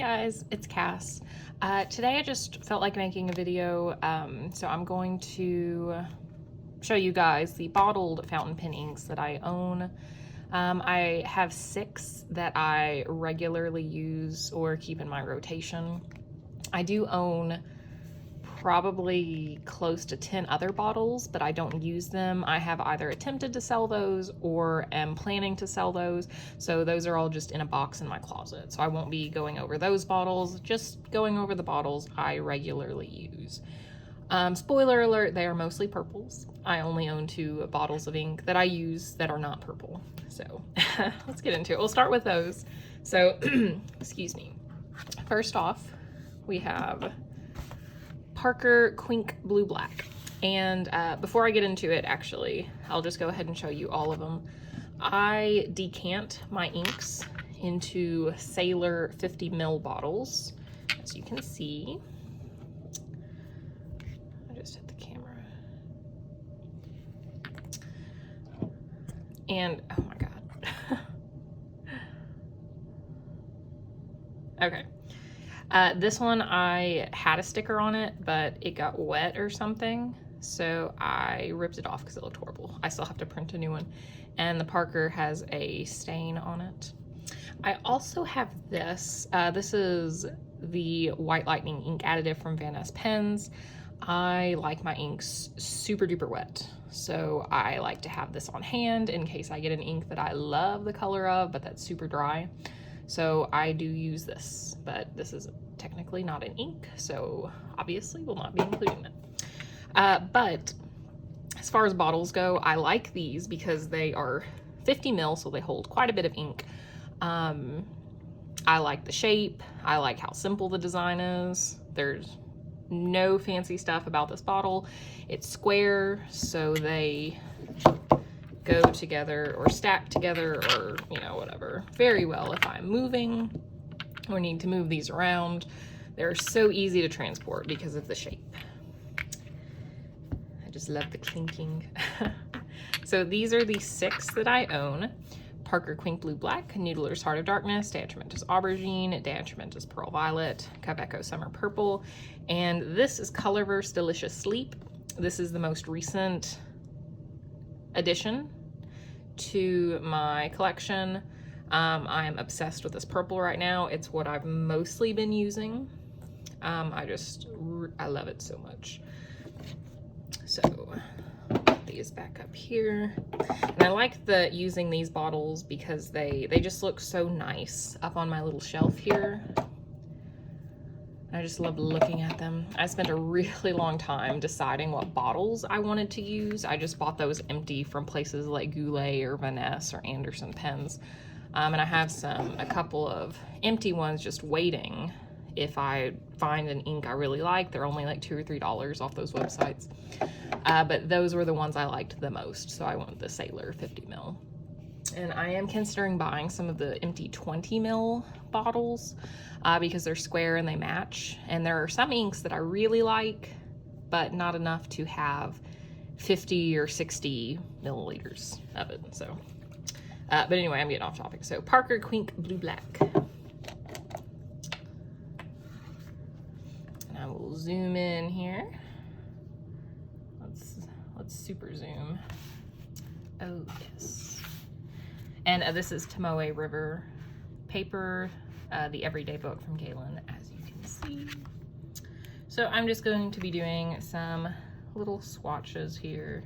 guys, it's Cass. Today I just felt like making a video, so I'm going to show you guys the bottled fountain pen inks that I own. I have 6 that I regularly use or keep in my rotation. I do own probably close to 10 other bottles, but I don't use them. I have either attempted to sell those or am planning to sell those, so those are all just in a box in my closet. So I won't be going over those bottles, just going over the bottles I regularly use. Spoiler alert, they are mostly purples. I only own 2 bottles of ink that I use that are not purple. So let's get into it. We'll start with those. So, excuse me. First off, we have Parker Quink Blue Black. And before I get into it, actually, I'll just go ahead and show you all of them. I decant my inks into Sailor 50 ml bottles, as you can see. I just hit the camera. And, oh my God. Okay. This one, I had a sticker on it, but it got wet or something, so I ripped it off because it looked horrible. I still have to print a new one, and the Parker has a stain on it. I also have this. This is the White Lightning ink additive from Van Ness Pens. I like my inks super duper wet, so I like to have this on hand in case I get an ink that I love the color of, but that's super dry. So I do use this, but this is technically not an ink, so obviously we'll not be including that. But as far as bottles go, I like these because they are 50 ml, so they hold quite a bit of ink. I like the shape. I like how simple the design is. There's no fancy stuff about this bottle. It's square, so they go together or stack together or, you know, whatever, very well if I'm moving or need to move these around. They're so easy to transport because of the shape. I just love the clinking. So these are the 6 that I own. Parker Quink Blue Black, Noodler's Heart of Darkness, Atramentis Aubergine, Atramentis Pearl Violet, Kaweco Summer Purple, and this is Colorverse Delicious Sleep. This is the most recent addition to my collection. I'm obsessed with this purple right now. It's what I've mostly been using. I love it so much. So put these back up here. And I like using these bottles because they just look so nice up on my little shelf here. I just love looking at them. I spent a really long time deciding what bottles I wanted to use. I just bought those empty from places like Goulet or Van Ness or Anderson Pens. And I have a couple of empty ones just waiting. If I find an ink I really like, they're only like $2 or $3 off those websites. But those were the ones I liked the most, so I went with the Sailor 50 ml. And I am considering buying some of the empty 20 ml bottles because they're square and they match. And there are some inks that I really like, but not enough to have 50 or 60 milliliters of it. So, but anyway, I'm getting off topic. So Parker Quink Blue Black. And I will zoom in here. Let's super zoom. Oh yes. And this is Tomoe River paper, the Everyday Book from Galen, as you can see. So I'm just going to be doing some little swatches here.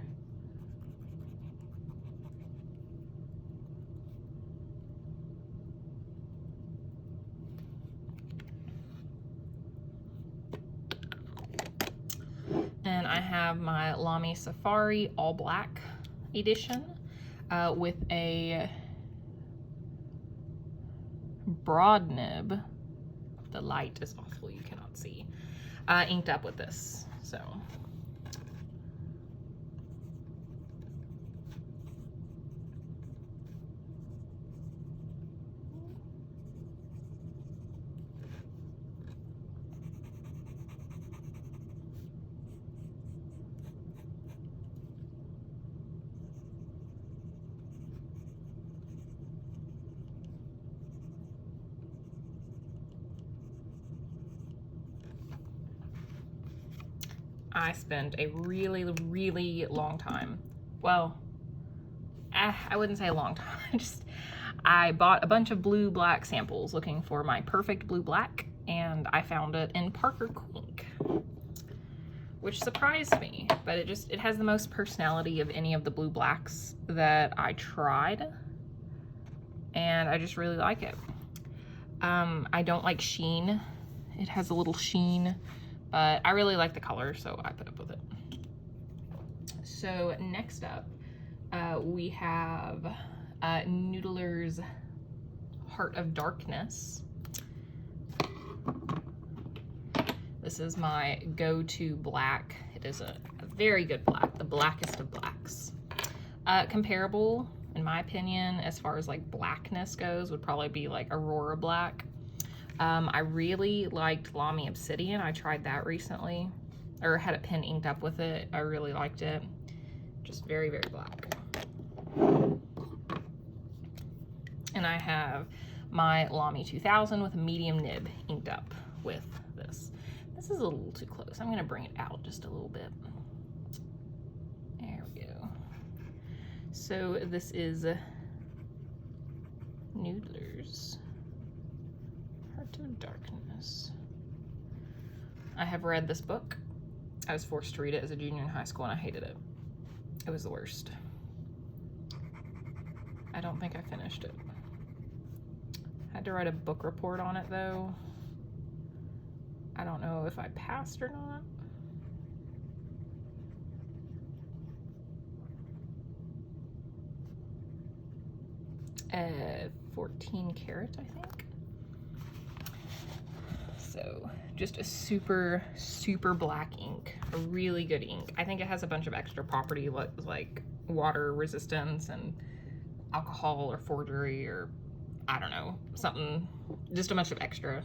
And I have my Lamy Safari All Black edition with a broad nib. The light is awful, you cannot see. Inked up with this, so. I spent a really, really long time. Well, I wouldn't say a long time. I bought a bunch of blue black samples looking for my perfect blue black, and I found it in Parker Quink, which surprised me, but it has the most personality of any of the blue blacks that I tried, and I just really like it. I don't like sheen. It has a little sheen, but I really like the color, so I put up with it. So next up, we have Noodler's Heart of Darkness. This is my go-to black. It is a very good black, the blackest of blacks. Comparable, in my opinion, as far as like blackness goes, would probably be like Aurora Black. I really liked Lamy Obsidian. I tried that recently, or had a pen inked up with it. I really liked it. Just very, very black. And I have my Lamy 2000 with a medium nib inked up with this. This is a little too close. I'm gonna bring it out just a little bit. There we go. So this is Noodler's Heart of Darkness. I have read this book. I was forced to read it as a junior in high school and I hated it. It was the worst. I don't think I finished it. I had to write a book report on it though. I don't know if I passed or not. 14 karat, I think. So just a super, super black ink, a really good ink. I think it has a bunch of extra property like water resistance and alcohol or forgery or I don't know, something, just a bunch of extra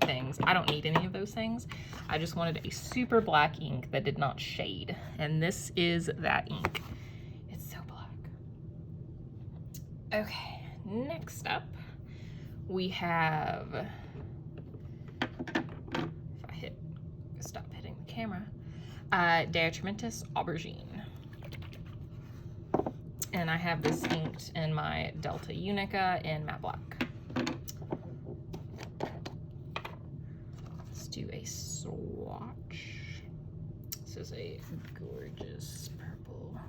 things. I don't need any of those things. I just wanted a super black ink that did not shade. And this is that ink. It's so black. Okay, next up we have, if I stop hitting the camera, Atramentis Aubergine. And I have this inked in my Delta Unica in matte black. Let's do a swatch. This is a gorgeous purple.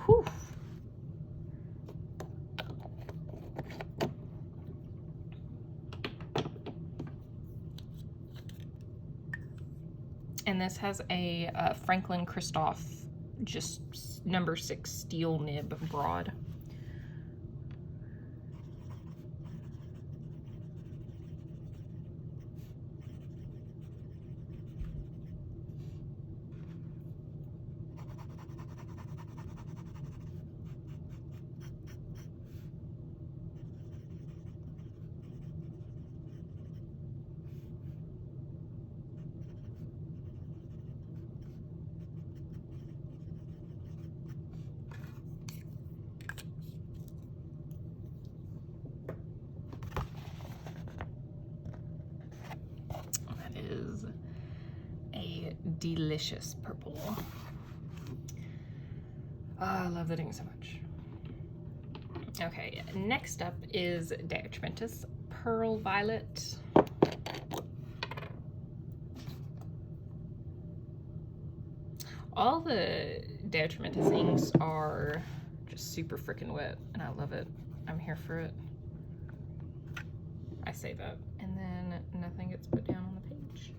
Whew. And this has a Franklin Christoph just number 6 steel nib broad. Delicious purple. Oh, I love that ink so much. Okay, next up is Atramentis Pearl Violet. All the Atramentis inks are just super freaking wet, and I love it. I'm here for it. I say that, and then nothing gets put down on the page.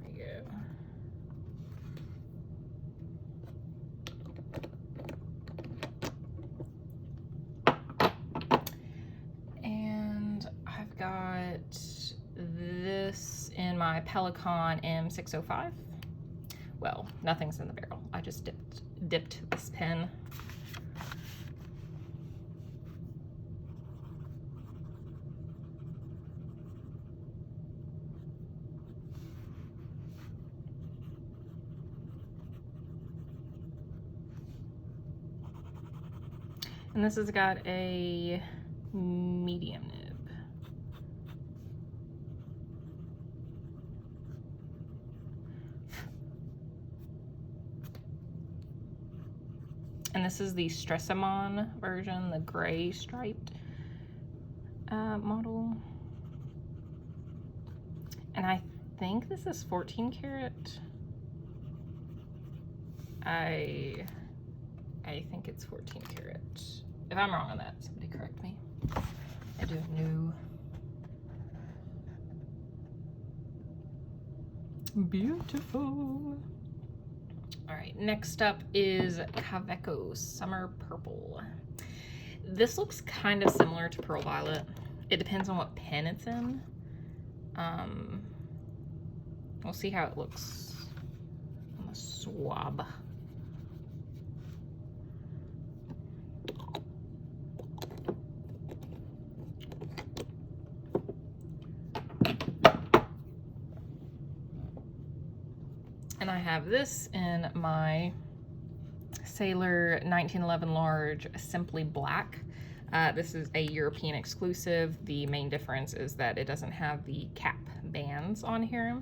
There we go. Got this in my Pelikan M605. Well, nothing's in the barrel. I just dipped this pen. And this has got a medium nib. And this is the Stressamon version, the gray striped model. And I think this is 14 karat. I think it's 14 karat. If I'm wrong on that, somebody correct me. I don't know. Beautiful. All right, next up is Kaweco Summer Purple. This looks kind of similar to Pearl Violet. It depends on what pen it's in. We'll see how it looks on the swab. And I have this in my Sailor 1911 large Simply Black. This is a European exclusive. The main difference is that it doesn't have the cap bands on here.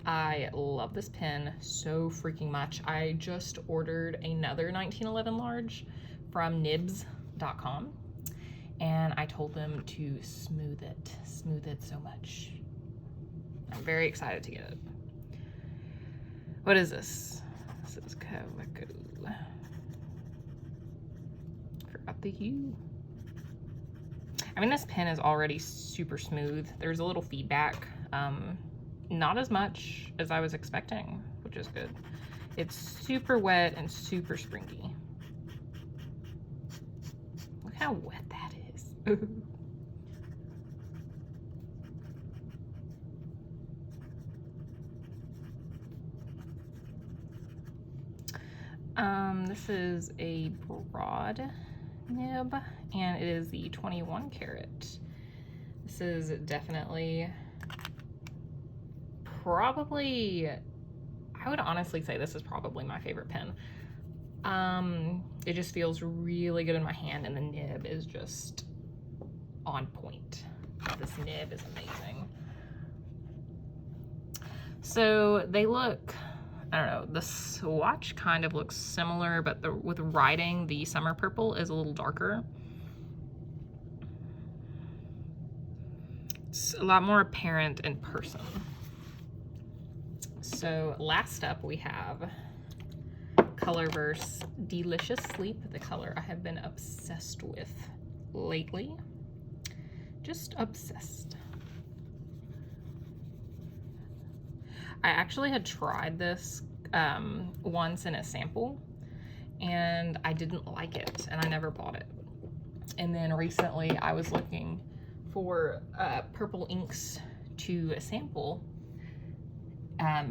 I love this pen so freaking much. I just ordered another 1911 large from nibs.com, and I told them to smooth it so much. I'm very excited to get it. What is this? This is Kaweco. Forgot the hue. I mean, this pen is already super smooth. There's a little feedback. Not as much as I was expecting, which is good. It's super wet and super springy. Look how wet that is. This is a broad nib, and it is the 21 karat. This is definitely, probably, I would honestly say this is probably my favorite pen. It just feels really good in my hand, and the nib is just on point. This nib is amazing. So they look, I don't know, the swatch kind of looks similar, but with writing, the Summer Purple is a little darker. It's a lot more apparent in person. So last up we have Colorverse Delicious Sleep, the color I have been obsessed with lately. Just obsessed. I actually had tried this once in a sample, and I didn't like it, and I never bought it. And then recently I was looking for purple inks to sample,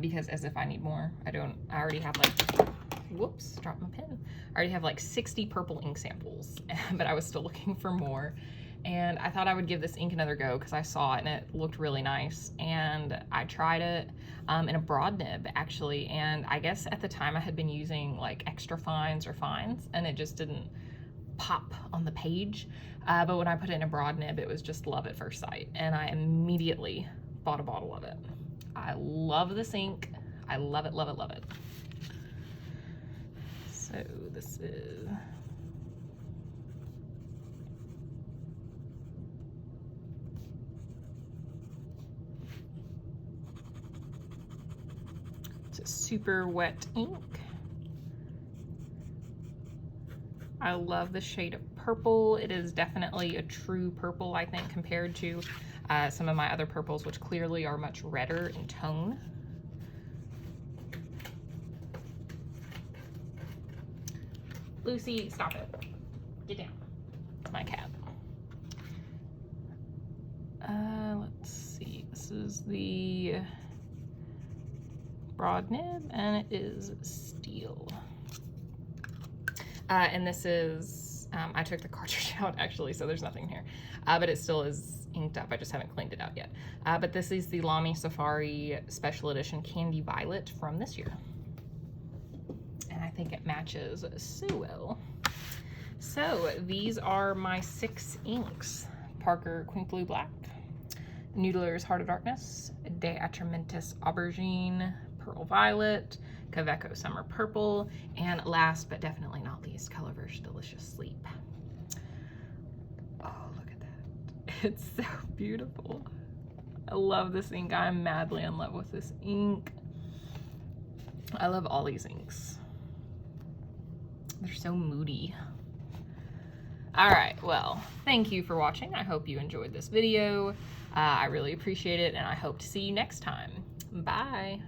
because as if I need more. I already have like, whoops, dropped my pen. I already have like 60 purple ink samples, but I was still looking for more. And I thought I would give this ink another go because I saw it and it looked really nice. And I tried it in a broad nib actually. And I guess at the time I had been using like extra fines or fines, and it just didn't pop on the page. But when I put it in a broad nib, it was just love at first sight. And I immediately bought a bottle of it. I love this ink. I love it, love it, love it. So this is... super wet ink. I love the shade of purple. It is definitely a true purple, I think, compared to some of my other purples, which clearly are much redder in tone. Lucy, stop it. Get down. It's my cat. Let's see. This is the broad nib, and it is steel. And this is, I took the cartridge out actually, so there's nothing here, but it still is inked up. I just haven't cleaned it out yet. But this is the Lamy Safari Special Edition Candy Violet from this year. And I think it matches so well. So these are my 6 inks. Parker Quink Blue Black, Noodler's Heart of Darkness, Atramentis Aubergine, Pearl Violet, Kaweco Summer Purple, and last but definitely not least, Colorverse Delicious Sleep. Oh, look at that. It's so beautiful. I love this ink. I'm madly in love with this ink. I love all these inks. They're so moody. All right, well, thank you for watching. I hope you enjoyed this video. I really appreciate it, and I hope to see you next time. Bye.